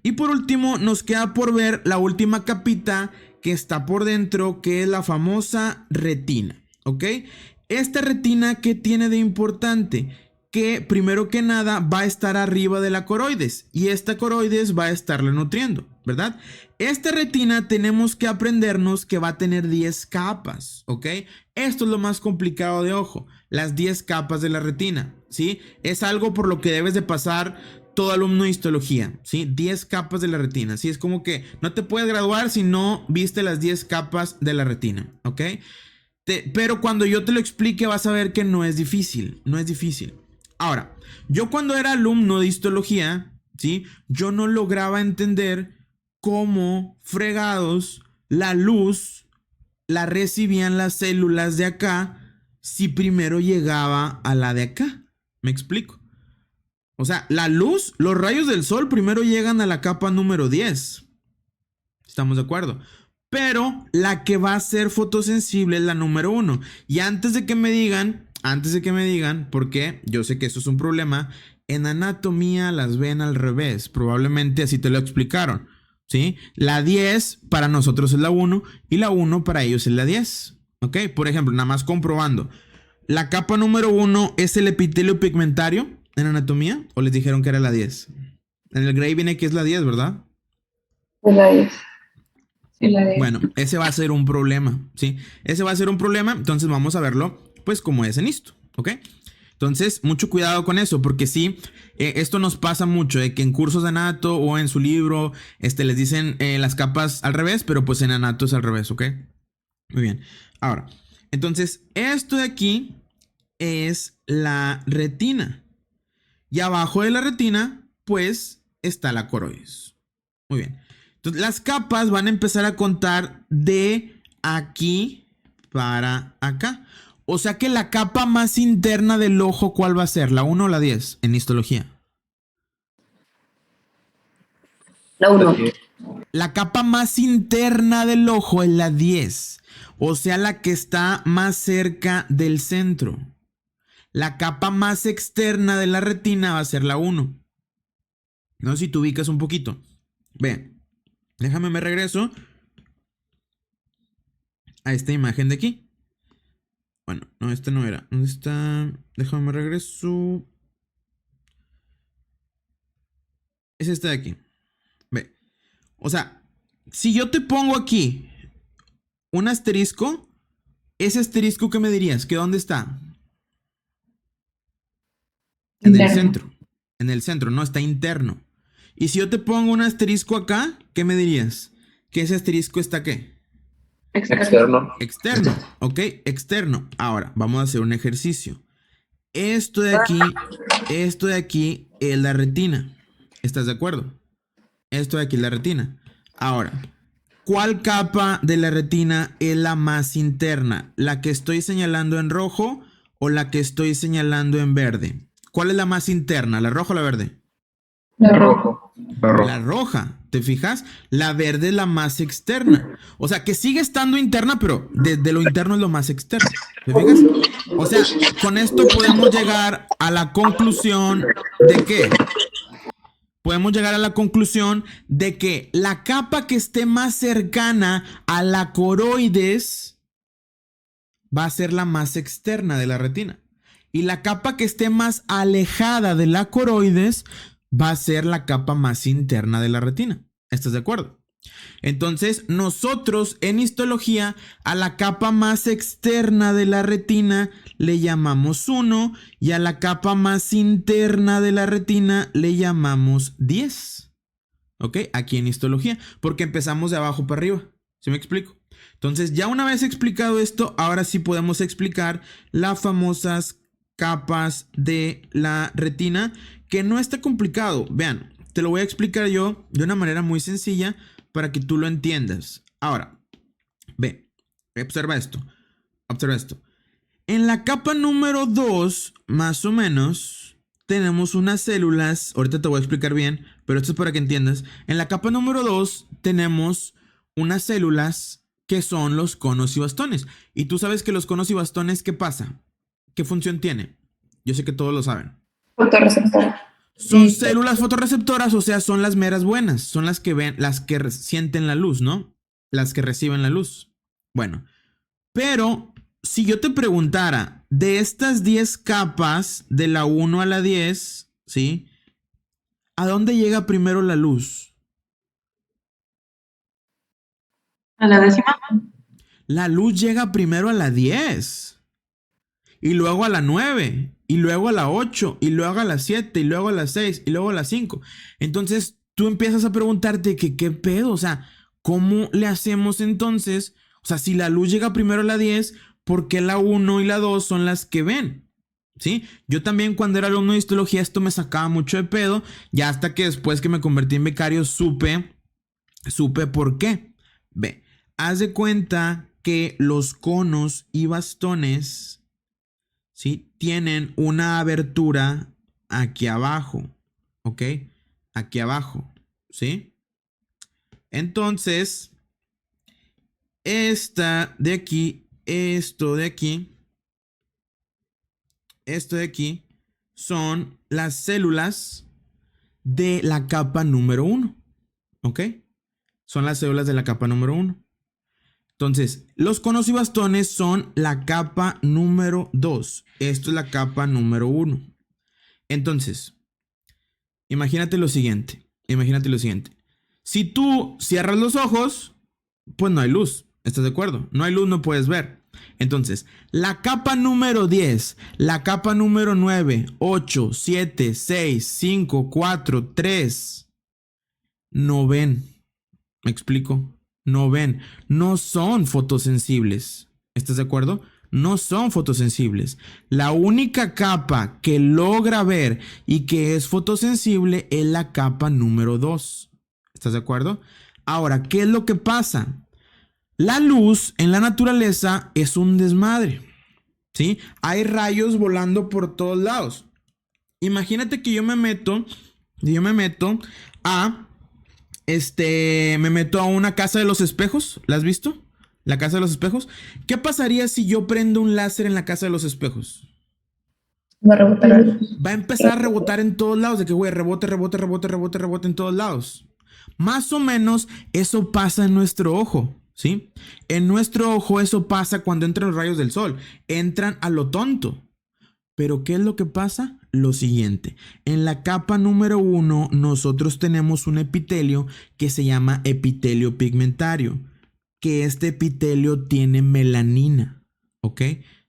Y por último, nos queda por ver la última capita que está por dentro, que es la famosa retina, ¿ok? Esta retina, ¿qué tiene de importante? Que primero que nada va a estar arriba de la coroides y esta coroides va a estarle nutriendo, ¿verdad? Esta retina tenemos que aprendernos que va a tener 10 capas, ¿ok? Esto es lo más complicado de ojo, las 10 capas de la retina, ¿sí? Es algo por lo que debes de pasar todo alumno de histología, ¿sí? 10 capas de la retina, ¿sí? Es como que no te puedes graduar si no viste las 10 capas de la retina, ¿ok? Pero cuando yo te lo explique vas a ver que no es difícil, no es difícil. Ahora, yo cuando era alumno de histología, ¿sí? Yo no lograba entender cómo fregados la luz la recibían las células de acá si primero llegaba a la de acá. ¿Me explico? O sea, la luz, los rayos del sol primero llegan a la capa número 10. ¿Estamos de acuerdo? Pero la que va a ser fotosensible es la número 1. Y antes de que me digan, porque yo sé que eso es un problema, en anatomía las ven al revés. Probablemente así te lo explicaron, ¿sí? La 10 para nosotros es la 1 y la 1 para ellos es la 10. ¿Ok? Por ejemplo, nada más comprobando. ¿La capa número 1 es el epitelio pigmentario en anatomía? ¿O les dijeron que era la 10? En el Gray viene que es la 10, ¿verdad? De la 10. Sí, la 10. Bueno, ese va a ser un problema, ¿sí? Ese va a ser un problema, entonces vamos a verlo, pues, como es en esto, ¿ok? Entonces, mucho cuidado con eso, porque sí, esto nos pasa mucho, que en cursos de anato o en su libro, les dicen las capas al revés, pero pues en anato es al revés, ¿ok? Muy bien. Ahora, entonces, esto de aquí es la retina. Y abajo de la retina, pues, está la coroides. Muy bien. Entonces, las capas van a empezar a contar de aquí para acá. O sea que la capa más interna del ojo, ¿cuál va a ser? ¿La 1 o la 10 en histología? La 1. La capa más interna del ojo es la 10. O sea, la que está más cerca del centro. La capa más externa de la retina va a ser la 1. No sé si te ubicas un poquito. Ve, déjame me regreso a esta imagen de aquí. Bueno, no, esta no era. ¿Dónde está? Déjame me regreso. Es esta de aquí. Ve. O sea, si yo te pongo aquí un asterisco, ese asterisco, ¿qué me dirías? ¿Que dónde está? En el Interno. centro. En el centro, no está interno. Y si yo te pongo un asterisco acá, ¿qué me dirías? Que ese asterisco está ¿qué? Externo. Externo, ¿ok? Externo. Ahora, vamos a hacer un ejercicio. Esto de aquí es la retina. ¿Estás de acuerdo? Esto de aquí es la retina. Ahora, ¿cuál capa de la retina es la más interna? ¿La que estoy señalando en rojo o la que estoy señalando en verde? ¿Cuál es la más interna? ¿La roja o la verde? La rojo. La roja, ¿te fijas? La verde es la más externa. O sea, que sigue estando interna, pero desde lo interno es lo más externo. ¿Te fijas? O sea, con esto podemos llegar a la conclusión de que la capa que esté más cercana a la coroides va a ser la más externa de la retina. Y la capa que esté más alejada de la coroides va a ser la capa más interna de la retina. ¿Estás de acuerdo? Entonces, nosotros en histología a la capa más externa de la retina le llamamos 1 y a la capa más interna de la retina le llamamos 10. ¿Ok? Aquí en histología, porque empezamos de abajo para arriba. ¿Sí me explico? Entonces, ya una vez explicado esto, ahora sí podemos explicar las famosas capas de la retina, que no está complicado. Vean, te lo voy a explicar yo de una manera muy sencilla para que tú lo entiendas. Ahora, ve, observa esto. Observa esto. En la capa número 2, más o menos, tenemos unas células. Ahorita te voy a explicar bien, pero esto es para que entiendas. En la capa número 2 tenemos unas células que son los conos y bastones. Y tú sabes que los conos y bastones, ¿qué pasa? ¿Qué función tiene? Yo sé que todos lo saben. Fotorreceptor. Son Sí, células fotorreceptoras, o sea, son las meras buenas, son las que ven, las que sienten la luz, ¿no? Las que reciben la luz. Bueno, pero si yo te preguntara, de estas 10 capas, de la 1 a la 10, ¿sí? ¿A dónde llega primero la luz? a la décima. La luz llega primero a la 10, y luego a la 9, y luego a la 8, y luego a la 7, y luego a la 6, y luego a la 5. Entonces tú empiezas a preguntarte que qué pedo, o sea, ¿cómo le hacemos entonces? O sea, si la luz llega primero a la 10, ¿por qué la 1 y la 2 son las que ven? ¿Sí? Yo también cuando era alumno de histología esto me sacaba mucho de pedo, ya hasta que después que me convertí en becario supe por qué. Ve, haz de cuenta que los conos y bastones, ¿sí? Tienen una abertura aquí abajo, ¿ok? Aquí abajo, ¿sí? Entonces, esta de aquí, esto de aquí, son las células de la capa número 1, ¿ok? Son las células de la capa número 1. Entonces, los conos y bastones son la capa número 2. Esto es la capa número 1. Entonces, imagínate lo siguiente. Imagínate lo siguiente. Si tú cierras los ojos, pues no hay luz. ¿Estás de acuerdo? No hay luz, no puedes ver. Entonces, la capa número 10, la capa número 9, 8, 7, 6, 5, 4, 3, no ven. ¿Me explico? No ven. No son fotosensibles. ¿Estás de acuerdo? No son fotosensibles. La única capa que logra ver y que es fotosensible es la capa número 2. ¿Estás de acuerdo? Ahora, ¿qué es lo que pasa? La luz en la naturaleza es un desmadre, ¿sí? Hay rayos volando por todos lados. Imagínate que yo me meto a me meto a una casa de los espejos. ¿La has visto? La casa de los espejos. ¿Qué pasaría si yo prendo un láser en la casa de los espejos? Va a rebotar. Va a empezar a rebotar en todos lados. De que, güey, rebote en todos lados. Más o menos eso pasa en nuestro ojo, ¿sí? En nuestro ojo eso pasa cuando entran los rayos del sol. Entran a lo tonto. Pero ¿qué es lo que pasa? Lo siguiente, en la capa número 1 nosotros tenemos un epitelio que se llama epitelio pigmentario, que este epitelio tiene melanina, ¿ok?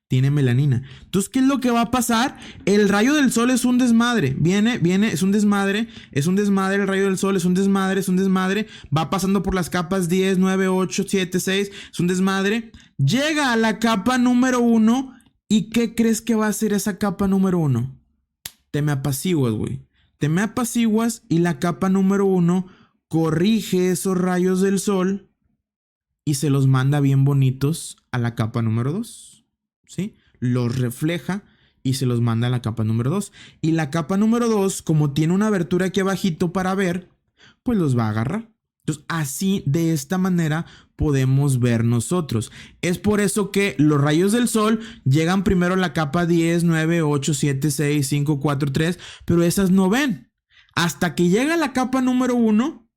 Tiene melanina. Entonces, ¿qué es lo que va a pasar? El rayo del sol es un desmadre, viene, es un desmadre, el rayo del sol es un desmadre, va pasando por las capas 10, 9, 8, 7, 6, es un desmadre, llega a la capa número 1. ¿Y qué crees que va a hacer esa capa número 1? Te me apaciguas, güey. Te me apaciguas y la capa número 1 corrige esos rayos del sol y se los manda bien bonitos a la capa número 2. ¿Sí? Los refleja y se los manda a la capa número 2. Y la capa número 2, como tiene una abertura aquí abajito para ver, pues los va a agarrar. Entonces, así, de esta manera, podemos ver nosotros. Es por eso que los rayos del sol llegan primero a la capa 10, 9, 8, 7, 6, 5, 4, 3, pero esas no ven. Hasta que llega la capa número 1,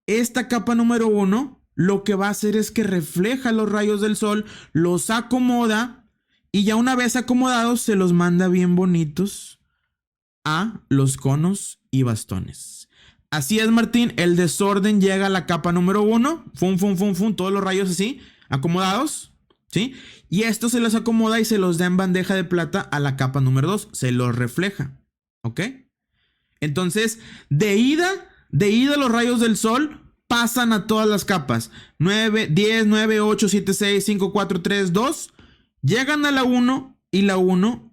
esta capa número 1 lo que va a hacer es que refleja los rayos del sol, los acomoda y ya una vez acomodados se los manda bien bonitos a los conos y bastones. Así es, Martín, el desorden llega a la capa número 1, todos los rayos así, acomodados, ¿sí? Y esto se los acomoda y se los da en bandeja de plata a la capa número 2, se los refleja, ¿ok? Entonces, de ida los rayos del sol pasan a todas las capas, 9, 10, 9, 8, 7, 6, 5, 4, 3, 2, llegan a la 1 y la 1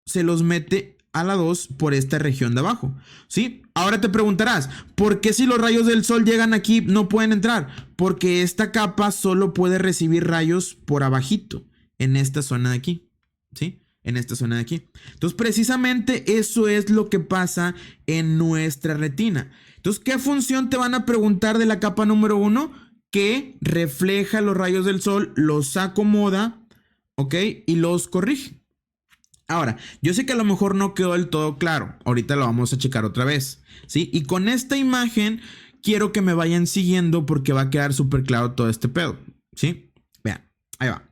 se los mete a la 2 por esta región de abajo, ¿sí? Ahora te preguntarás, ¿por qué si los rayos del sol llegan aquí no pueden entrar? Porque esta capa solo puede recibir rayos por abajito, en esta zona de aquí, ¿sí? En esta zona de aquí. Entonces, precisamente eso es lo que pasa en nuestra retina. Entonces, ¿qué función te van a preguntar de la capa número 1? Que refleja los rayos del sol, los acomoda, ¿ok? Y los corrige. Ahora, yo sé que a lo mejor no quedó del todo claro. Ahorita lo vamos a checar otra vez, ¿sí? Y con esta imagen quiero que me vayan siguiendo porque va a quedar súper claro todo este pedo, ¿sí? Vean, ahí va.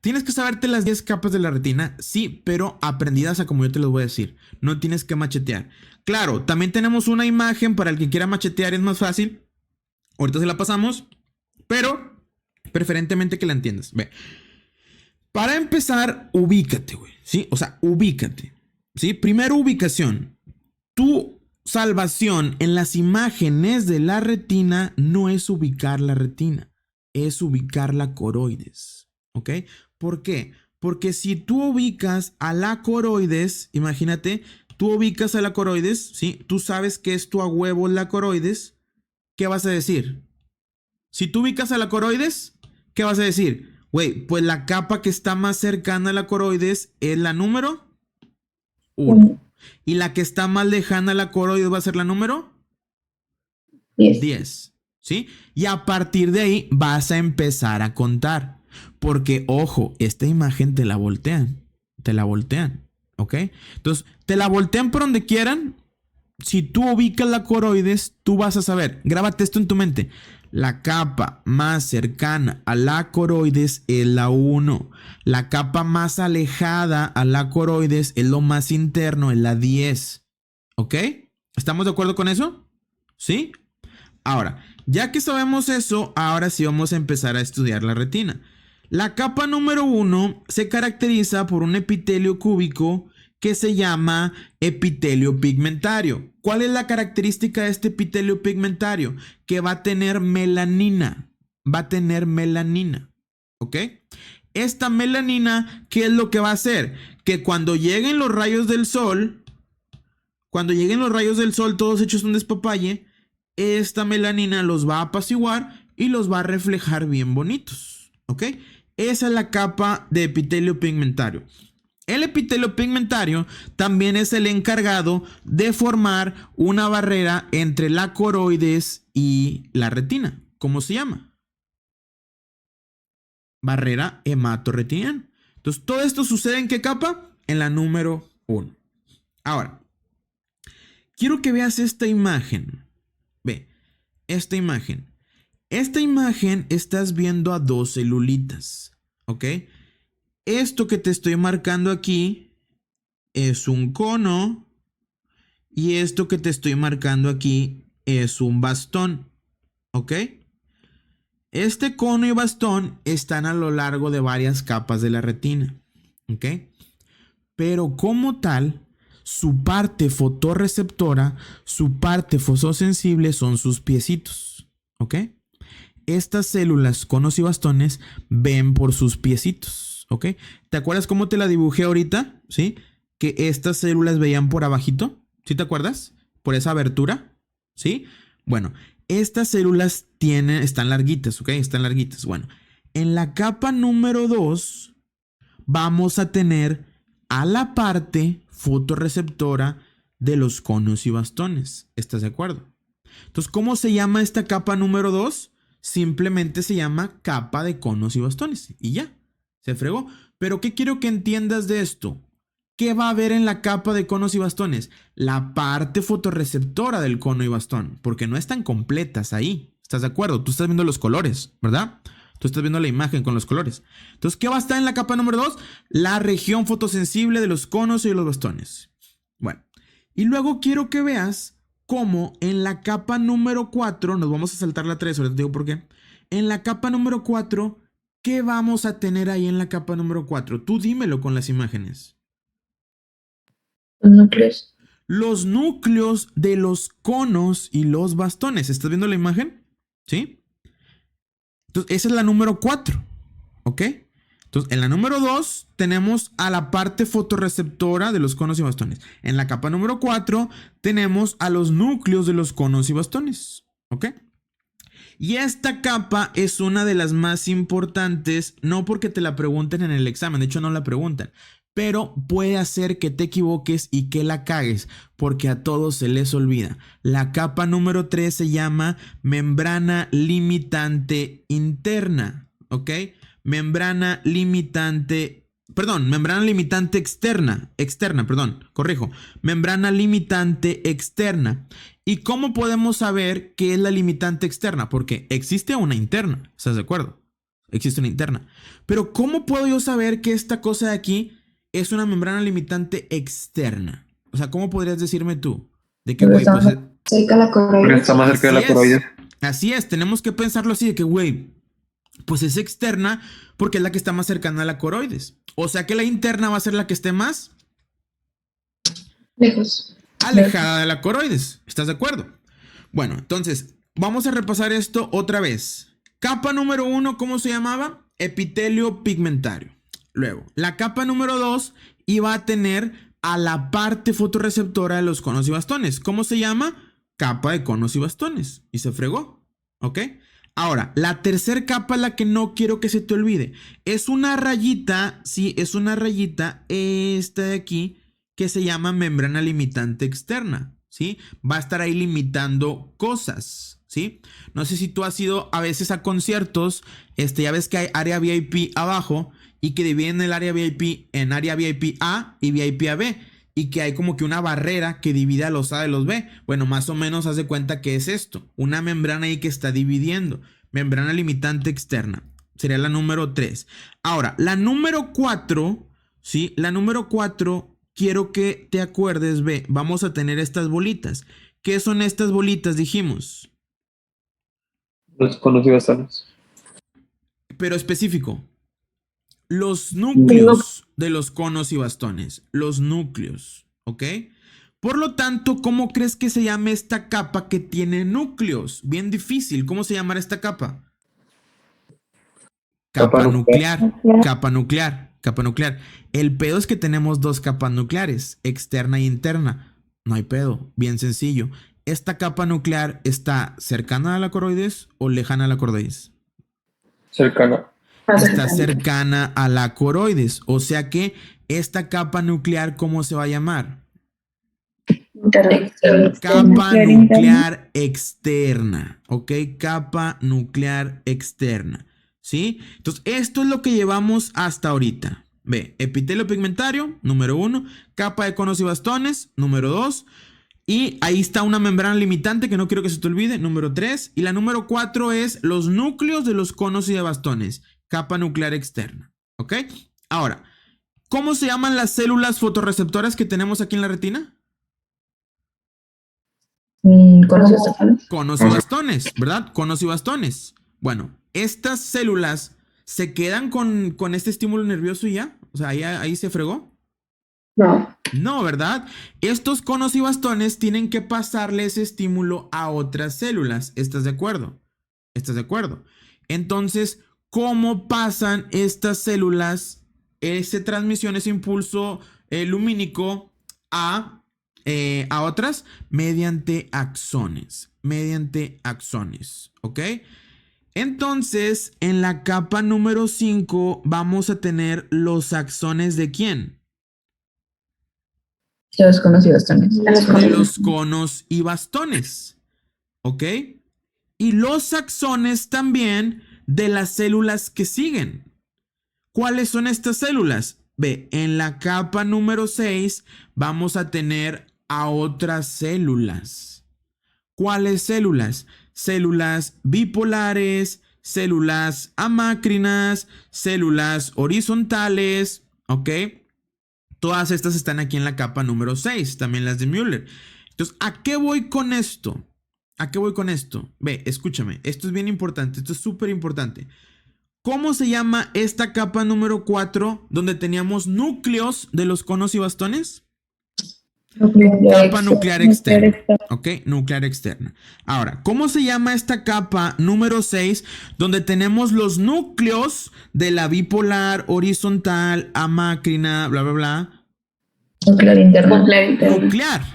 ¿Tienes que saberte las 10 capas de la retina? Sí, pero aprendidas a como yo te los voy a decir. No tienes que machetear. Claro, también tenemos una imagen para el que quiera machetear, es más fácil. Ahorita se la pasamos, pero preferentemente que la entiendas. Ve. Para empezar, ubícate, güey, ¿sí? O sea, ubícate, ¿sí? Primero, ubicación. Tu salvación en las imágenes de la retina no es ubicar la retina, es ubicar la coroides, ¿ok? ¿Por qué? Porque si tú ubicas a la coroides, imagínate, tú ubicas a la coroides, ¿sí? Tú sabes que es tu a huevo la coroides, ¿qué vas a decir? Si tú ubicas a la coroides, ¿qué vas a decir? Güey, pues la capa que está más cercana a la coroides es la número 1. Y la que está más lejana a la coroides va a ser la número 10. ¿Sí? Y a partir de ahí vas a empezar a contar. Porque, ojo, esta imagen te la voltean. Te la voltean. ¿Ok? Entonces, te la voltean por donde quieran. Si tú ubicas la coroides, tú vas a saber. Grábate esto en tu mente. La capa más cercana a la coroides es la 1. La capa más alejada a la coroides es lo más interno, es la 10. ¿Ok? ¿Estamos de acuerdo con eso? ¿Sí? Ahora, ya que sabemos eso, ahora sí vamos a empezar a estudiar la retina. La capa número 1 se caracteriza por un epitelio cúbico que se llama epitelio pigmentario. ¿Cuál es la característica de este epitelio pigmentario? Que va a tener melanina. Va a tener melanina. ¿Ok? Esta melanina, ¿qué es lo que va a hacer? Que cuando lleguen los rayos del sol, todos hechos un despapalle, esta melanina los va a apaciguar y los va a reflejar bien bonitos. ¿Ok? Esa es la capa de epitelio pigmentario. El epitelio pigmentario también es el encargado de formar una barrera entre la coroides y la retina. ¿Cómo se llama? Barrera hematorretiniana. Entonces, todo esto sucede ¿en qué capa? En la número 1. Ahora, quiero que veas esta imagen. Ve, esta imagen. Esta imagen estás viendo a 2 celulitas, ¿ok? Esto que te estoy marcando aquí es un cono y esto que te estoy marcando aquí es un bastón, ¿ok? Este cono y bastón están a lo largo de varias capas de la retina, ¿ok? Pero como tal, su parte fotorreceptora, su parte fotosensible son sus piecitos, ¿ok? Estas células, conos y bastones ven por sus piecitos, ¿ok? ¿Te acuerdas cómo te la dibujé ahorita? ¿Sí? Que estas células veían por abajito, ¿sí te acuerdas? Por esa abertura, ¿sí? Bueno, estas células están larguitas, ¿ok? Están larguitas. Bueno, en la capa número 2 vamos a tener a la parte fotorreceptora de los conos y bastones. ¿Estás de acuerdo? Entonces, ¿cómo se llama esta capa número 2? Simplemente se llama capa de conos y bastones. Y ya, se fregó. Pero ¿qué quiero que entiendas de esto? ¿Qué va a haber en la capa de conos y bastones? La parte fotorreceptora del cono y bastón, porque no están completas ahí. ¿Estás de acuerdo? Tú estás viendo los colores, ¿verdad? Tú estás viendo la imagen con los colores. Entonces, ¿qué va a estar en la capa número 2? La región fotosensible de los conos y de los bastones. Bueno, y luego quiero que veas cómo en la capa número 4, nos vamos a saltar la 3, ahorita te digo por qué. En la capa número 4, ¿qué vamos a tener ahí en la capa número 4? Tú dímelo con las imágenes. Los núcleos. Los núcleos de los conos y los bastones. ¿Estás viendo la imagen? ¿Sí? Entonces, esa es la número 4. ¿Ok? Entonces, en la número 2 tenemos a la parte fotorreceptora de los conos y bastones. En la capa número 4 tenemos a los núcleos de los conos y bastones. ¿Ok? Y esta capa es una de las más importantes, no porque te la pregunten en el examen, de hecho no la preguntan, pero puede hacer que te equivoques y que la cagues, porque a todos se les olvida. La capa número 3 se llama membrana limitante interna, ¿ok? Membrana limitante Perdón, membrana limitante externa, corrijo, membrana limitante externa. ¿Y cómo podemos saber qué es la limitante externa? Porque existe una interna, ¿estás de acuerdo? Existe una interna. Pero ¿cómo puedo yo saber que esta cosa de aquí es una membrana limitante externa? O sea, ¿cómo podrías decirme tú? De que, güey, pues cerca de la Porque coroides. está más cerca de la coroides. así es, tenemos que pensarlo así de que, güey, pues es externa porque es la que está más cercana a la coroides. O sea que la interna va a ser la que esté más Lejos. alejada de la coroides. ¿Estás de acuerdo? Bueno, entonces, vamos a repasar esto otra vez. Capa número 1, ¿cómo se llamaba? Epitelio pigmentario. Luego, la capa número 2 iba a tener a la parte fotorreceptora de los conos y bastones. ¿Cómo se llama? Capa de conos y bastones. Y se fregó. ¿Ok? Ahora, la tercera capa es la que no quiero que se te olvide. Es una rayita, sí, es una rayita, esta de aquí, que se llama membrana limitante externa, ¿sí? Va a estar ahí limitando cosas, ¿sí? No sé si tú has ido a veces a conciertos, ya ves que hay área VIP abajo y que dividen el área VIP en área VIP A y VIP AB y que hay como que una barrera que divide a los A de los B. Bueno, más o menos haz de cuenta que es esto, una membrana ahí que está dividiendo, membrana limitante externa. Sería la número 3. Ahora, la número 4, ¿sí? La número 4, quiero que te acuerdes, ve, vamos a tener estas bolitas. ¿Qué son estas bolitas? Dijimos. Los conos y bastones. Pero específico. Los núcleos de los conos y bastones. Los núcleos, ¿ok? Por lo tanto, ¿cómo crees que se llame esta capa que tiene núcleos? Bien difícil. ¿Cómo se llamará esta capa? Capa nuclear. Capa nuclear. Capa nuclear. El pedo es que tenemos dos capas nucleares, externa e interna. No hay pedo, bien sencillo. ¿Esta capa nuclear está cercana a la coroides o lejana a la coroides? Cercana. Está cercana a la coroides. O sea que esta capa nuclear, ¿cómo se va a llamar? Capa nuclear externa. ¿Ok? Capa nuclear externa. ¿Sí? Entonces, esto es lo que llevamos hasta ahorita. Ve, epitelio pigmentario, número 1. Capa de conos y bastones, número 2. Y ahí está una membrana limitante que no quiero que se te olvide, número 3. Y la número 4 es los núcleos de los conos y de bastones, capa nuclear externa. ¿Ok? Ahora, ¿cómo se llaman las células fotorreceptoras que tenemos aquí en la retina? Conos y bastones. Conos y bastones, ¿verdad? Conos y bastones. Bueno, estas células se quedan con este estímulo nervioso y ya. O sea, ahí se fregó. No. No, ¿verdad? Estos conos y bastones tienen que pasarle ese estímulo a otras células. ¿Estás de acuerdo? ¿Estás de acuerdo? Entonces, ¿cómo pasan estas células esa transmisión, ese impulso lumínico a otras? Mediante axones. Mediante axones. ¿Ok? Entonces, en la capa número 5 vamos a tener los axones ¿de quién? De los conos y bastones. De los conos y bastones. ¿Ok? Y los axones también de las células que siguen. ¿Cuáles son estas células? Ve, en la capa número 6 vamos a tener a otras células. ¿Cuáles células? Células bipolares, células amácrinas, células horizontales, ¿ok? Todas estas están aquí en la capa número 6, también las de Müller. Entonces, ¿a qué voy con esto? ¿A qué voy con esto? Ve, escúchame, esto es bien importante, esto es súper importante. ¿Cómo se llama esta capa número 4 donde teníamos núcleos de los conos y bastones? Capa nuclear externa. Ok, nuclear externa. Ahora, ¿cómo se llama esta capa número 6 donde tenemos los núcleos de la bipolar, horizontal, amácrina, bla, bla, bla? Nuclear interno.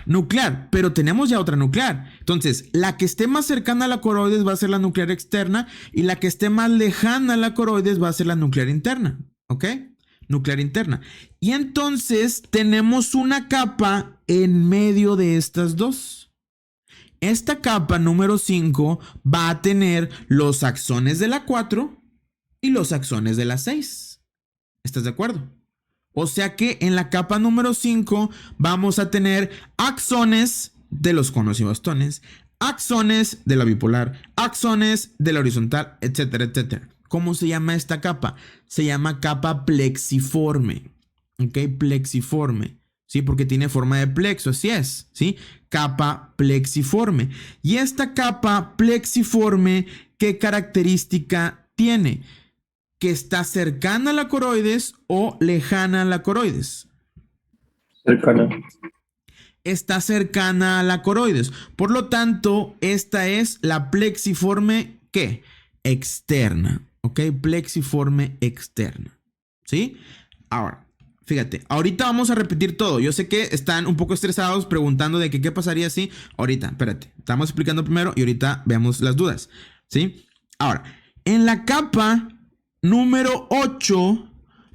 Nuclear, pero tenemos ya otra nuclear. Entonces, la que esté más cercana a la coroides va a ser la nuclear externa y la que esté más lejana a la coroides va a ser la nuclear interna. ¿Ok? Nuclear interna. Y entonces tenemos una capa en medio de estas dos. Esta capa número 5 va a tener los axones de la 4 y los axones de la 6. ¿Estás de acuerdo? O sea que en la capa número 5 vamos a tener axones de los conos y bastones, axones de la bipolar, axones de la horizontal, etcétera, etcétera. ¿Cómo se llama esta capa? Se llama capa plexiforme. ¿Ok? Plexiforme. ¿Sí? Porque tiene forma de plexo, así es. ¿Sí? Capa plexiforme. Y esta capa plexiforme, ¿qué característica tiene? Que está cercana a la coroides o lejana a la coroides. Cercana. Está cercana a la coroides. Por lo tanto, esta es la plexiforme, ¿qué? Externa. ¿Ok? Plexiforme externa. ¿Sí? Ahora, fíjate, ahorita vamos a repetir todo. Yo sé que están un poco estresados preguntando de que qué pasaría si. Ahorita, espérate. Estamos explicando primero y ahorita veamos las dudas. ¿Sí? Ahora, en la capa número 8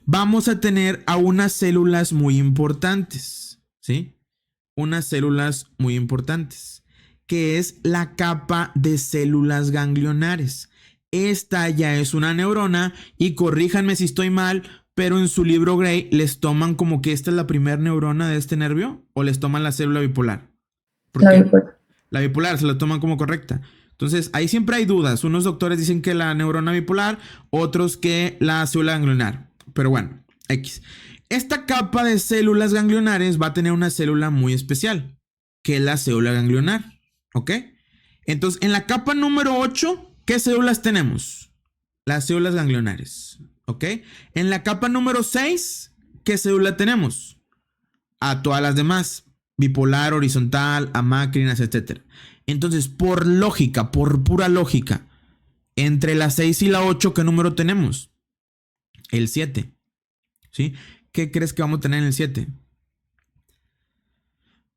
vamos a tener a unas células muy importantes. ¿Sí? Unas células muy importantes, que es la capa de células ganglionares. Esta ya es una neurona y corríjanme si estoy mal, pero en su libro Gray les toman como que esta es la primera neurona de este nervio o les toman la célula bipolar. ¿Por La qué? bipolar. La bipolar se la toman como correcta. Entonces, ahí siempre hay dudas. Unos doctores dicen que la neurona bipolar, otros que la célula ganglionar. Pero bueno, X. Esta capa de células ganglionares va a tener una célula muy especial, que es la célula ganglionar. ¿Ok? Entonces, en la capa número 8, ¿qué células tenemos? Las células ganglionares. ¿Ok? En la capa número 6, ¿qué célula tenemos? A todas las demás. Bipolar, horizontal, amácrinas, etc. Entonces, por lógica, por pura lógica, entre la 6 y la 8, ¿qué número tenemos? El 7. ¿Sí? ¿Qué crees que vamos a tener en el 7?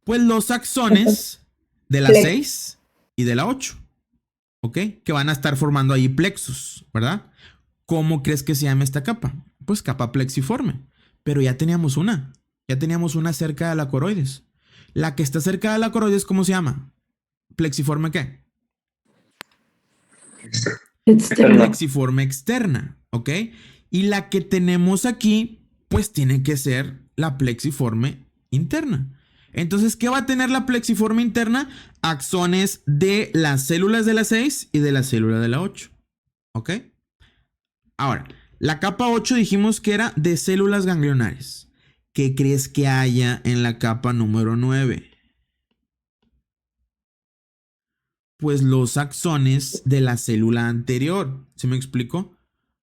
Pues los axones de la 6 y de la 8. ¿Ok? Que van a estar formando ahí plexos, ¿verdad? ¿Cómo crees que se llama esta capa? Pues capa plexiforme. Pero ya teníamos una. Ya teníamos una cerca de la coroides. La que está cerca de la coroides, ¿cómo se llama? ¿Plexiforme qué? Externa. Plexiforme externa, ¿ok? Y la que tenemos aquí, pues tiene que ser la plexiforme interna. Entonces, ¿qué va a tener la plexiforme interna? Axones de las células de la 6 y de la célula de la 8, ¿ok? Ahora, la capa 8 dijimos que era de células ganglionares. ¿Qué crees que haya en la capa número 9? Pues los axones de la célula anterior. ¿Se me explicó?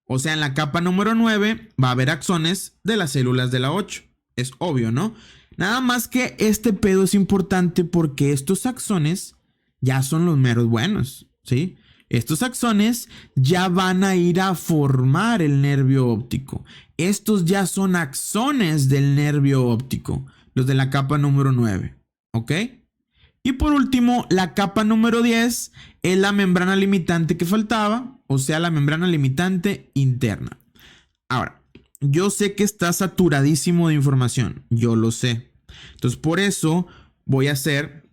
O sea, en la capa número 9 va a haber axones de las células de la 8. Es obvio, ¿no? Nada más que este pedo es importante porque estos axones ya son los meros buenos, ¿sí? Estos axones ya van a ir a formar el nervio óptico. Estos ya son axones del nervio óptico, los de la capa número 9, ¿ok? Y por último, la capa número 10 es la membrana limitante que faltaba, o sea, la membrana limitante interna. Ahora, yo sé que está saturadísimo de información, yo lo sé. Entonces, por eso voy a hacer,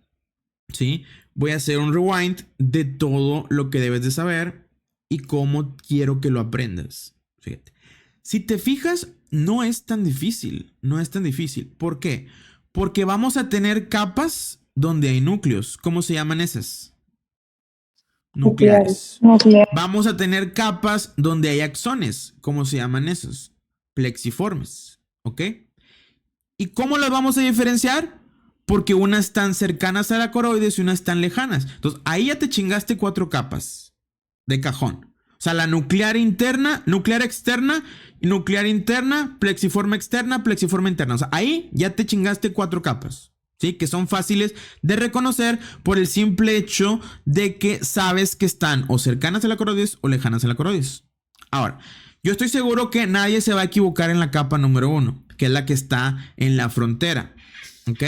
¿sí? Voy a hacer un rewind de todo lo que debes de saber y cómo quiero que lo aprendas. Fíjate. Si te fijas, no es tan difícil, no es tan difícil. ¿Por qué? Porque vamos a tener capas donde hay núcleos. ¿Cómo se llaman esas? Nucleares. Vamos a tener capas donde hay axones. ¿Cómo se llaman esos? Plexiformes. ¿Ok? ¿Y cómo las vamos a diferenciar? Porque unas están cercanas a la coroides y unas están lejanas. Entonces, ahí ya te chingaste 4 capas de cajón. O sea, la nuclear interna, nuclear externa, nuclear interna, plexiforme externa, plexiforme interna. O sea, ahí ya te chingaste 4 capas. ¿Sí? Que son fáciles de reconocer por el simple hecho de que sabes que están o cercanas a la coroides o lejanas a la coroides. Ahora, yo estoy seguro que nadie se va a equivocar en la capa número 1, que es la que está en la frontera. ¿Ok?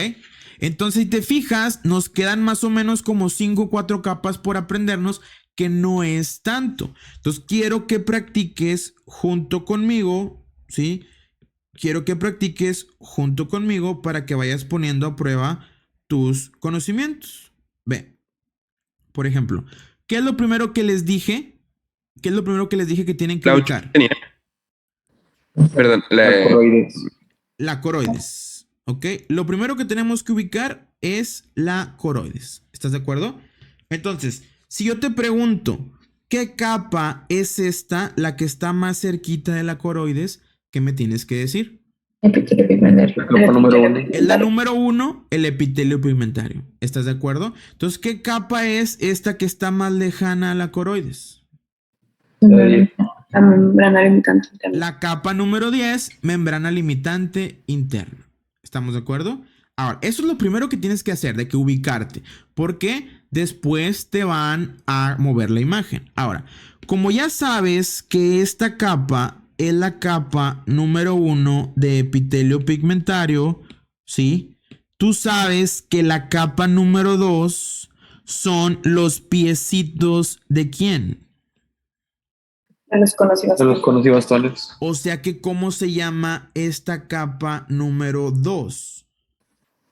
Entonces, si te fijas, nos quedan más o menos como 5 o 4 capas por aprendernos, que no es tanto. Entonces, quiero que practiques junto conmigo, ¿sí? Quiero que practiques junto conmigo para que vayas poniendo a prueba tus conocimientos. Ve, por ejemplo, ¿qué es lo primero que les dije? ¿Qué es lo primero que les dije que tienen que La 8 ubicar? tenía. Perdón, La coroides. La coroides, ¿ok? Lo primero que tenemos que ubicar es la coroides. ¿Estás de acuerdo? Entonces, si yo te pregunto, ¿qué capa es esta, la que está más cerquita de la coroides? ¿Qué me tienes que decir? Epitelio pigmentario. La capa número uno. Es la número 1, el epitelio pigmentario. ¿Estás de acuerdo? Entonces, ¿qué capa es esta que está más lejana a la coroides? La membrana limitante interna. La capa número 10, membrana limitante interna. ¿Estamos de acuerdo? Ahora, eso es lo primero que tienes que hacer, de que ubicarte, porque después te van a mover la imagen. Ahora, como ya sabes que esta capa es la capa número 1 de epitelio pigmentario, ¿sí? Tú sabes que la capa número 2 son los piecitos ¿de quién? De los conocidos. De los conos y bastones. O sea que, ¿cómo se llama esta capa número 2?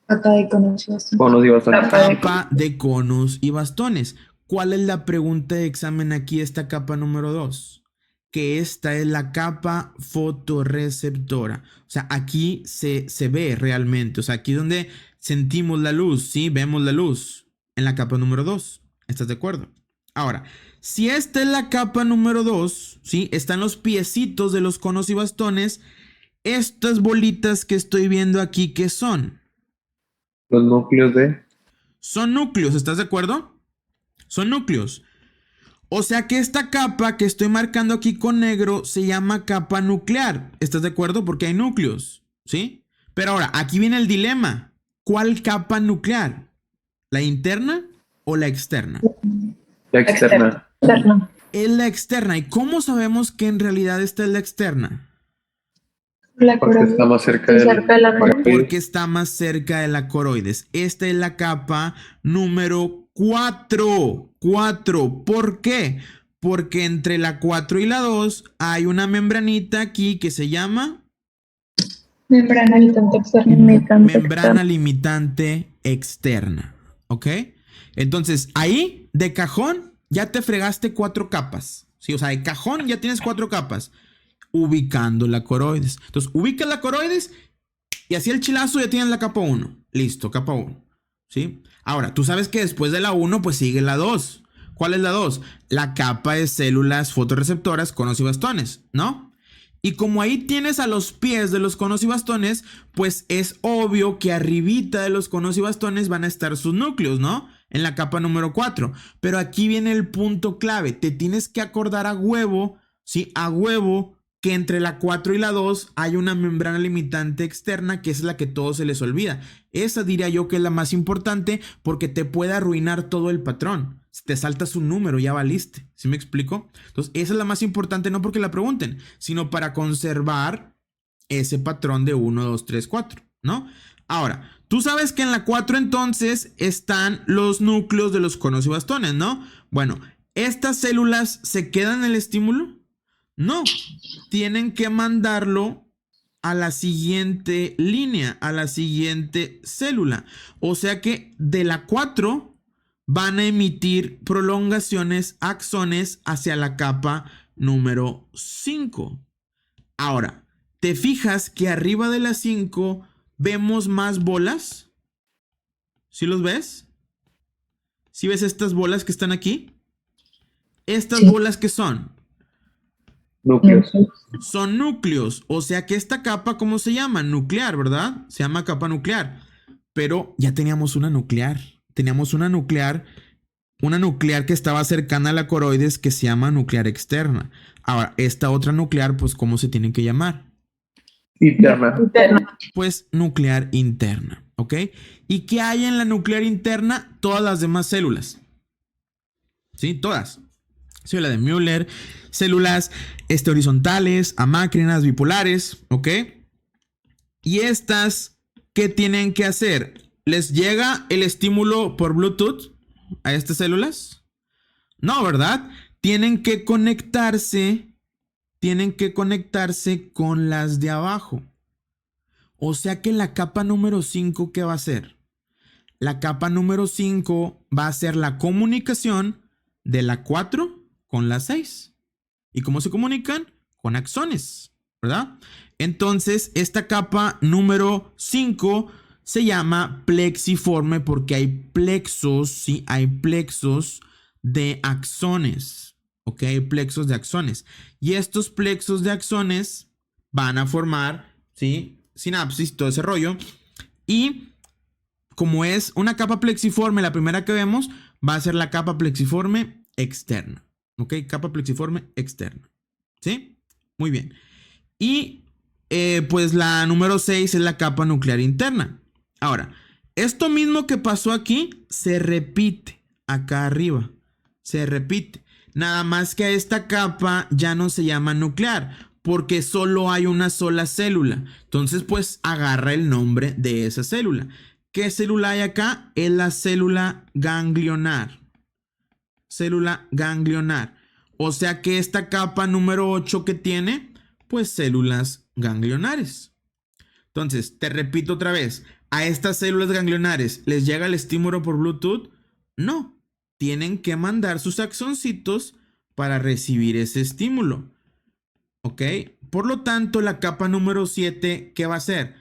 Capa de conocidos. Conos y bastones. Capa de conos y bastones. ¿Cuál es la pregunta de examen aquí, esta capa número 2? Que esta es la capa fotorreceptora. O sea, aquí se ve realmente. O sea, aquí donde sentimos la luz, ¿sí? Vemos la luz en la capa número 2. ¿Estás de acuerdo? Ahora, si esta es la capa número 2, ¿sí? Están los piecitos de los conos y bastones. Estas bolitas que estoy viendo aquí, ¿qué son? Los núcleos de. Son núcleos, ¿estás de acuerdo? Son núcleos. O sea que esta capa que estoy marcando aquí con negro se llama capa nuclear. ¿Estás de acuerdo? Porque hay núcleos, ¿sí? Pero ahora, aquí viene el dilema. ¿Cuál capa nuclear? ¿La interna o la externa? La externa. Externa. Es la externa. ¿Y cómo sabemos que en realidad esta es la externa? La Porque coroides. está más cerca Muy cerca de la coroides. Porque está más cerca de la coroides. Esta es la capa número 4. 4. ¿Por qué? Porque entre la 4 y la 2 hay una membranita aquí que se llama Membrana limitante externa. membrana limitante externa. ¿Ok? Entonces, ahí de cajón ya te fregaste 4 capas. ¿Sí? O sea, de cajón ya tienes 4 capas. Ubicando la coroides. Entonces, ubicas la coroides y así el chilazo ya tienes la capa 1. Listo, capa 1. ¿Sí? Ahora, tú sabes que después de la 1, pues sigue la 2. ¿Cuál es la 2? La capa de células fotorreceptoras, conos y bastones, ¿no? Y como ahí tienes a los pies de los conos y bastones, pues es obvio que arribita de los conos y bastones van a estar sus núcleos, ¿no? En la capa número 4. Pero aquí viene el punto clave. Te tienes que acordar a huevo, ¿sí? A huevo, que entre la 4 y la 2 hay una membrana limitante externa, que es la que todos se les olvida. Esa diría yo que es la más importante porque te puede arruinar todo el patrón. Si te saltas un número, ya valiste. ¿Sí me explico? Entonces, esa es la más importante, no porque la pregunten, sino para conservar ese patrón de 1, 2, 3, 4, ¿no? Ahora, tú sabes que en la 4 entonces están los núcleos de los conos y bastones, ¿no? Bueno, ¿estas células se quedan en el estímulo? No, tienen que mandarlo a la siguiente línea, a la siguiente célula. O sea que de la 4 van a emitir prolongaciones, axones hacia la capa número 5. Ahora, ¿te fijas que arriba de la 5 vemos más bolas? ¿Sí los ves? ¿Sí ves estas bolas que están aquí? ¿Estas Sí. bolas qué son? Núcleos. Son núcleos, o sea que esta capa, ¿cómo se llama? Nuclear, ¿verdad? Se llama capa nuclear. Pero ya teníamos una nuclear. Teníamos una nuclear que estaba cercana a la coroides que se llama nuclear externa. Ahora, esta otra nuclear, pues, ¿cómo se tiene que llamar? Interna. Pues nuclear interna, ¿ok? ¿Y qué hay en la nuclear interna? Todas las demás células. ¿Sí? Todas. Célula de Müller, células horizontales, amácrinas, bipolares, ¿ok? Y estas, ¿qué tienen que hacer? ¿Les llega el estímulo por Bluetooth a estas células? No, ¿verdad? Tienen que conectarse con las de abajo. O sea que la capa número 5, ¿qué va a hacer? La capa número 5 va a ser la comunicación de la 4 con la 6. ¿Y cómo se comunican? Con axones, ¿verdad? Entonces, esta capa número 5 se llama plexiforme porque hay plexos, ¿sí? Hay plexos de axones, ¿ok? Hay plexos de axones. Y estos plexos de axones van a formar, ¿sí? Sinapsis, todo ese rollo. Y como es una capa plexiforme, la primera que vemos va a ser la capa plexiforme externa, ¿ok? Capa plexiforme externa, ¿sí? Muy bien. Y pues la número 6 es la capa nuclear interna. Ahora, esto mismo que pasó aquí se repite acá arriba. Se repite. Nada más que a esta capa ya no se llama nuclear porque solo hay una sola célula. Entonces, pues agarra el nombre de esa célula. ¿Qué célula hay acá? Es la célula ganglionar. Célula ganglionar. O sea que esta capa número 8 que tiene, pues células ganglionares. Entonces, te repito otra vez, ¿a estas células ganglionares les llega el estímulo por Bluetooth? No, tienen que mandar sus axoncitos para recibir ese estímulo. ¿Ok? Por lo tanto, la capa número 7, ¿qué va a ser?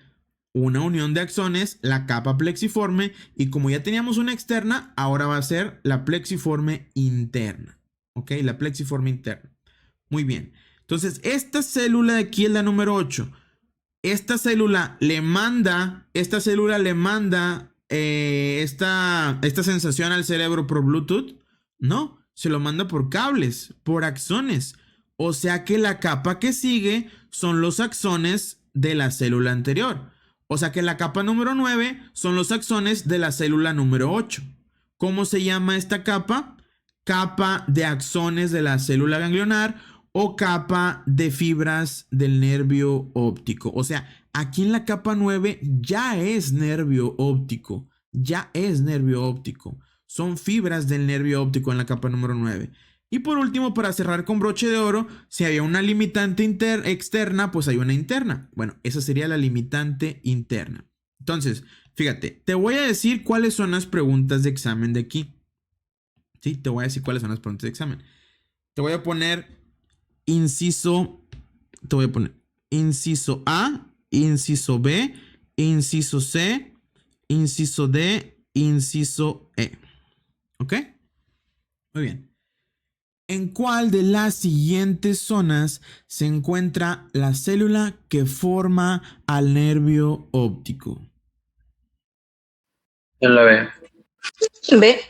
Una unión de axones, la capa plexiforme, y como ya teníamos una externa, ahora va a ser la plexiforme interna. ¿Ok? La plexiforme interna. Muy bien. Entonces, esta célula de aquí es la número 8. Esta célula le manda esta sensación al cerebro por Bluetooth. No, se lo manda por cables, por axones. O sea que la capa que sigue son los axones de la célula anterior. O sea que la capa número 9 son los axones de la célula número 8. ¿Cómo se llama esta capa? Capa de axones de la célula ganglionar o capa de fibras del nervio óptico. O sea, aquí en la capa 9 ya es nervio óptico. Ya es nervio óptico. Son fibras del nervio óptico en la capa número 9. Y por último, para cerrar con broche de oro, si había una limitante externa, pues hay una interna. Bueno, esa sería la limitante interna. Entonces, fíjate, te voy a decir cuáles son las preguntas de examen de aquí. Sí, te voy a decir cuáles son las preguntas de examen. Te voy a poner inciso A, inciso B, inciso C, inciso D, inciso E. ¿Ok? Muy bien. ¿En cuál de las siguientes zonas se encuentra la célula que forma al nervio óptico? En la B. B.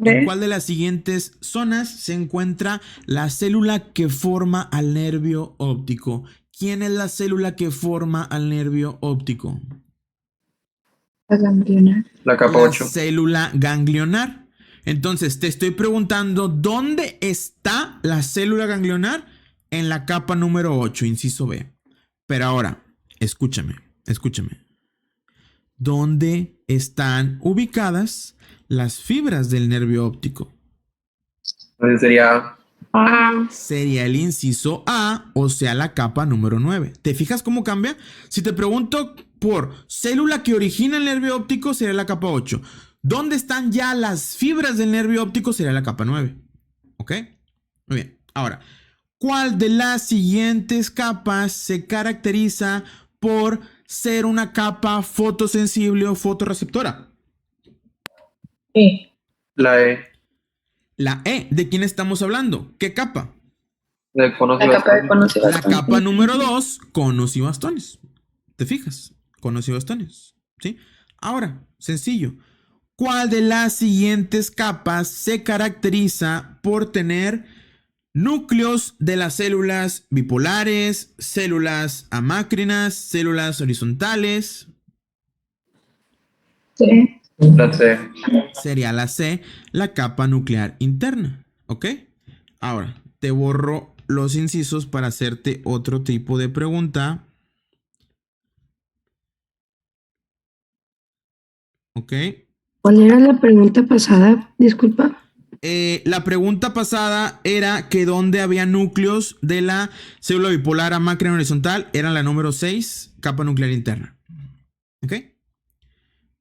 ¿En cuál de las siguientes zonas se encuentra la célula que forma al nervio óptico? ¿Quién es la célula que forma al nervio óptico? La ganglionar. La capa La 8. célula ganglionar. Entonces, te estoy preguntando, ¿dónde está la célula ganglionar? En la capa número 8, inciso B. Pero ahora, escúchame. ¿Dónde están ubicadas las fibras del nervio óptico? Entonces sería Sería el inciso A, o sea, la capa número 9. ¿Te fijas cómo cambia? Si te pregunto por célula que origina el nervio óptico, sería la capa 8. ¿Dónde están ya las fibras del nervio óptico? Sería la capa 9. ¿Ok? Muy bien. Ahora, ¿cuál de las siguientes capas se caracteriza por ser una capa fotosensible o fotorreceptora? Sí. la E. La E, ¿de quién estamos hablando? ¿Qué capa? De conos y La capa de bastones. conos y La bastones. capa número 2, conos y bastones. ¿Te fijas? Conos y bastones. ¿Sí? Ahora, sencillo. ¿Cuál de las siguientes capas se caracteriza por tener núcleos de las células bipolares, células amácrinas, células horizontales? Sí. La C. Sería la C, la capa nuclear interna. ¿Ok? Ahora, te borro los incisos para hacerte otro tipo de pregunta. ¿Ok? ¿Cuál era la pregunta pasada? Disculpa. La pregunta pasada era que dónde había núcleos de la célula bipolar amácrina horizontal. Era la número 6, capa nuclear interna. ¿Ok?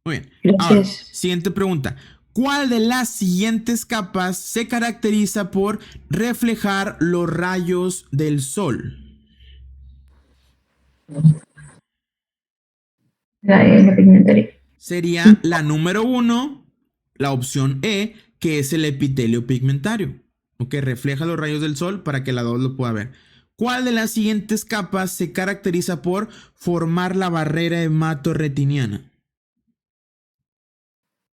Muy bien. Ahora, Gracias. siguiente pregunta. ¿Cuál de las siguientes capas se caracteriza por reflejar los rayos del sol? La E, la pigmentaria. Sería la número 1, la opción E, que es el epitelio pigmentario. Ok, refleja los rayos del sol para que la 2 lo pueda ver. ¿Cuál de las siguientes capas se caracteriza por formar la barrera hematorretiniana?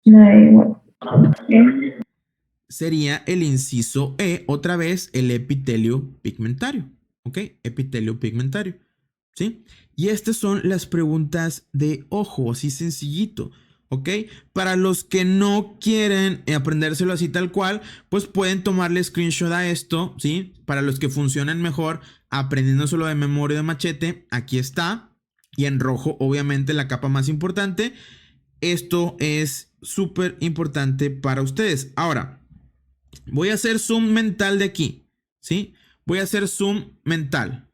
La E igual. E. Sería el inciso E, otra vez el epitelio pigmentario. ¿Ok? Epitelio pigmentario. ¿Sí? Y estas son las preguntas de ojo, así sencillito. ¿Ok? Para los que no quieren aprendérselo así tal cual, pues pueden tomarle screenshot a esto, ¿sí? Para los que funcionan mejor aprendiéndoselo de memoria de machete, aquí está. Y en rojo, obviamente, la capa más importante. Esto es súper importante para ustedes. Ahora, voy a hacer zoom mental de aquí, ¿sí? Voy a hacer zoom mental,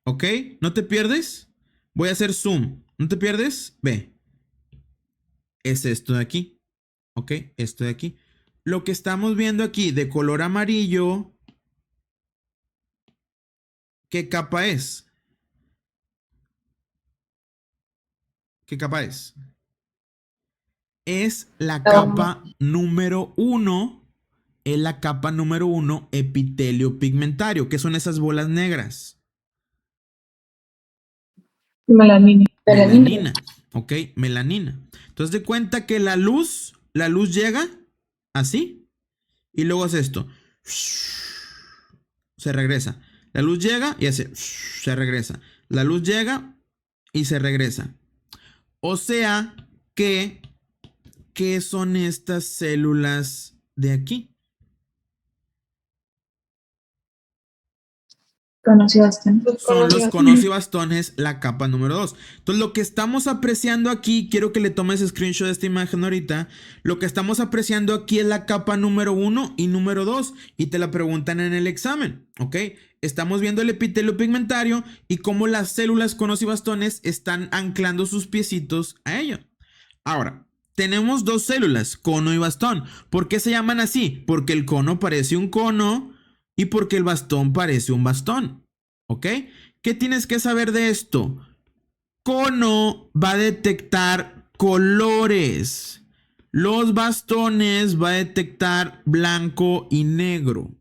¿ok? ¿No te pierdes? Voy a hacer zoom, ¿no te pierdes? Ve, es esto de aquí, ¿ok? Esto de aquí. Lo que estamos viendo aquí de color amarillo, ¿qué capa es? ¿Qué capa es? Es la capa número 1. Es la capa número 1, epitelio pigmentario. ¿Qué son esas bolas negras? Melanina. Melanina. ¿Ok? Melanina. Entonces, de cuenta que la luz llega así y luego hace esto. Se regresa. La luz llega y hace. Se regresa. La luz llega y se regresa. O sea que, ¿qué son estas células de aquí? Conocí bastante. Son los conos y bastones, la capa número 2. Entonces, lo que estamos apreciando aquí, quiero que le tomes screenshot de esta imagen ahorita. Lo que estamos apreciando aquí es la capa número 1 y número 2. Y te la preguntan en el examen, ¿ok? Estamos viendo el epitelio pigmentario y cómo las células conos y bastones están anclando sus piecitos a ello. Ahora, tenemos dos células, cono y bastón. ¿Por qué se llaman así? Porque el cono parece un cono y porque el bastón parece un bastón. ¿Ok? ¿Qué tienes que saber de esto? Cono va a detectar colores. Los bastones va a detectar blanco y negro.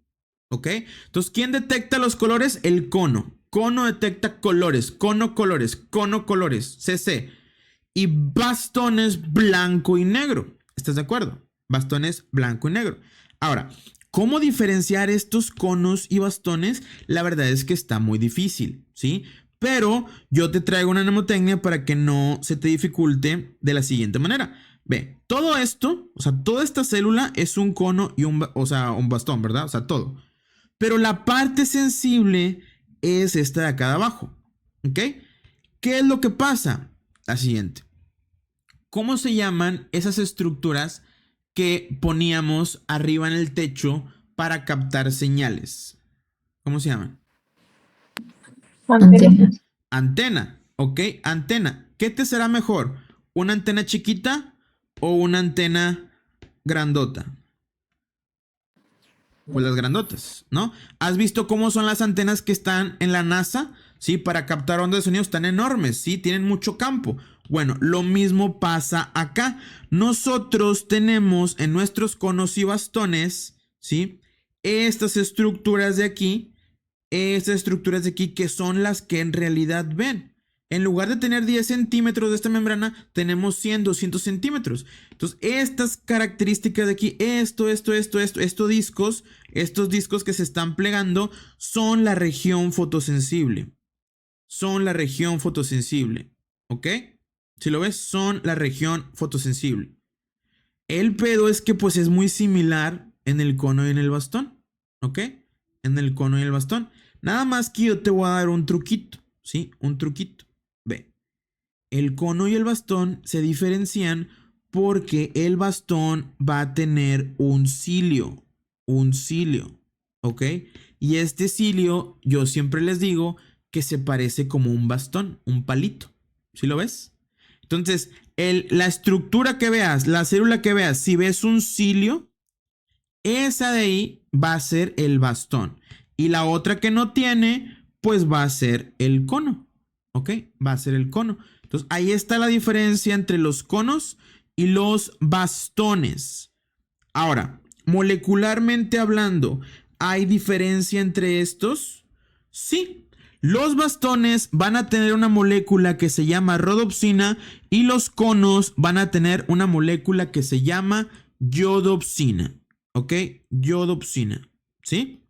¿Ok? Entonces, ¿quién detecta los colores? El cono. Cono detecta colores. Cono colores. Cono colores. CC. Y bastones blanco y negro. ¿Estás de acuerdo? Bastones blanco y negro. Ahora, ¿cómo diferenciar estos conos y bastones? La verdad es que está muy difícil, ¿sí? Pero yo te traigo una mnemotecnia para que no se te dificulte de la siguiente manera. Ve, todo esto, o sea, toda esta célula es un cono y un bastón, ¿verdad? O sea, todo. Pero la parte sensible es esta de acá de abajo, ¿ok? ¿Qué es lo que pasa? La siguiente. ¿Cómo se llaman esas estructuras que poníamos arriba en el techo para captar señales? ¿Cómo se llaman? Antena. Antena, ¿ok? Antena. ¿Qué te será mejor? ¿Una antena chiquita o una antena grandota? Pues las grandotas, ¿no? ¿Has visto cómo son las antenas que están en la NASA? Sí, para captar ondas de sonido están enormes, sí, tienen mucho campo. Bueno, lo mismo pasa acá. Nosotros tenemos en nuestros conos y bastones, ¿sí? Estas estructuras de aquí que son las que en realidad ven. En lugar de tener 10 centímetros de esta membrana, tenemos 100, 200 centímetros. Entonces, estas características de aquí, estos discos que se están plegando, son la región fotosensible. Son la región fotosensible. ¿Ok? Si lo ves, son la región fotosensible. El pedo es que pues es muy similar en el cono y en el bastón. ¿Ok? En el cono y el bastón. Nada más que yo te voy a dar un truquito. ¿Sí? Un truquito. Ve. El cono y el bastón se diferencian porque el bastón va a tener un cilio. Un cilio. ¿Ok? Y este cilio, yo siempre les digo que se parece como un bastón, un palito. ¿Sí lo ves? Entonces, la estructura que veas, la célula que veas, si ves un cilio, esa de ahí va a ser el bastón. Y la otra que no tiene, pues va a ser el cono. ¿ok? Va a ser el cono. Entonces, ahí está la diferencia entre los conos y los bastones. Ahora, molecularmente hablando, ¿hay diferencia entre estos? Sí. Los bastones van a tener una molécula que se llama rodopsina y los conos van a tener una molécula que se llama iodopsina. ¿Ok? Iodopsina. ¿Sí?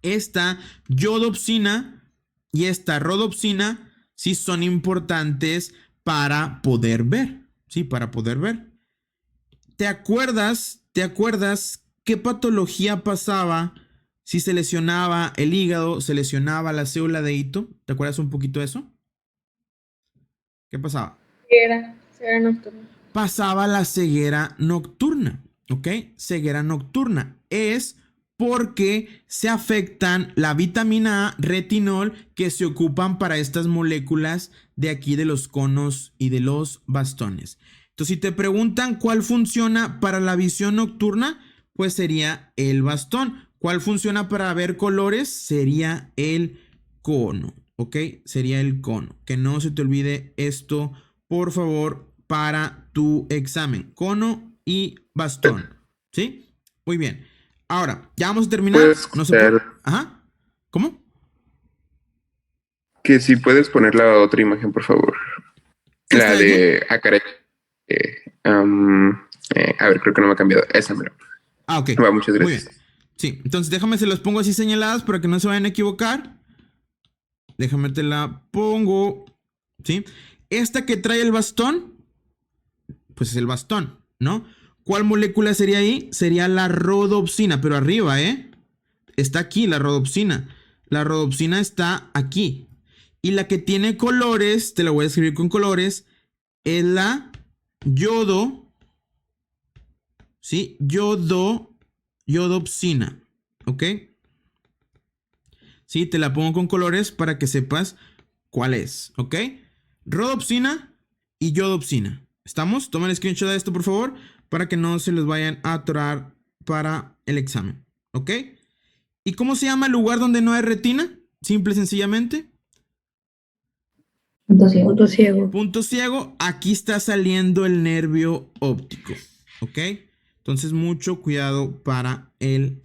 Esta iodopsina y esta rodopsina sí son importantes para poder ver. Sí, para poder ver. ¿Te acuerdas qué patología pasaba si se lesionaba el hígado, se lesionaba la célula de Ito? ¿Te acuerdas un poquito de eso? ¿Qué pasaba? Ceguera nocturna. Pasaba la ceguera nocturna, ¿ok? Ceguera nocturna es porque se afectan la vitamina A, retinol, que se ocupan para estas moléculas de aquí de los conos y de los bastones. Entonces, si te preguntan cuál funciona para la visión nocturna, pues sería el bastón. ¿Cuál funciona para ver colores? Sería el cono, ¿ok? Sería el cono. Que no se te olvide esto, por favor, para tu examen. Cono y bastón, ¿sí? Muy bien. Ahora, ya vamos a terminar. Puedes No se puede. Ajá. ¿Cómo? que si puedes poner la otra imagen, por favor. La ¿Esta de de Acaré. A ver, creo que no me ha cambiado. Esa, mira. Ah, ok. Va, muchas Muy gracias. bien. Sí, entonces déjame se las pongo así señaladas para que no se vayan a equivocar. Déjame te la pongo. ¿Sí? Esta que trae el bastón, pues es el bastón, ¿no? ¿Cuál molécula sería ahí? Sería la rodopsina, pero arriba, ¿eh? Está aquí la rodopsina. La rodopsina está aquí. Y la que tiene colores, te la voy a escribir con colores, es la yodo, ¿sí? Yodopsina, ¿ok? Sí, te la pongo con colores para que sepas cuál es, ¿ok? Rodopsina y yodopsina. ¿Estamos? Tomen el screenshot de esto, por favor, para que no se les vayan a atorar para el examen, ¿ok? ¿Y cómo se llama el lugar donde no hay retina? Simple y sencillamente. Punto ciego. Punto ciego. Punto ciego, aquí está saliendo el nervio óptico, ¿ok? Entonces mucho cuidado para el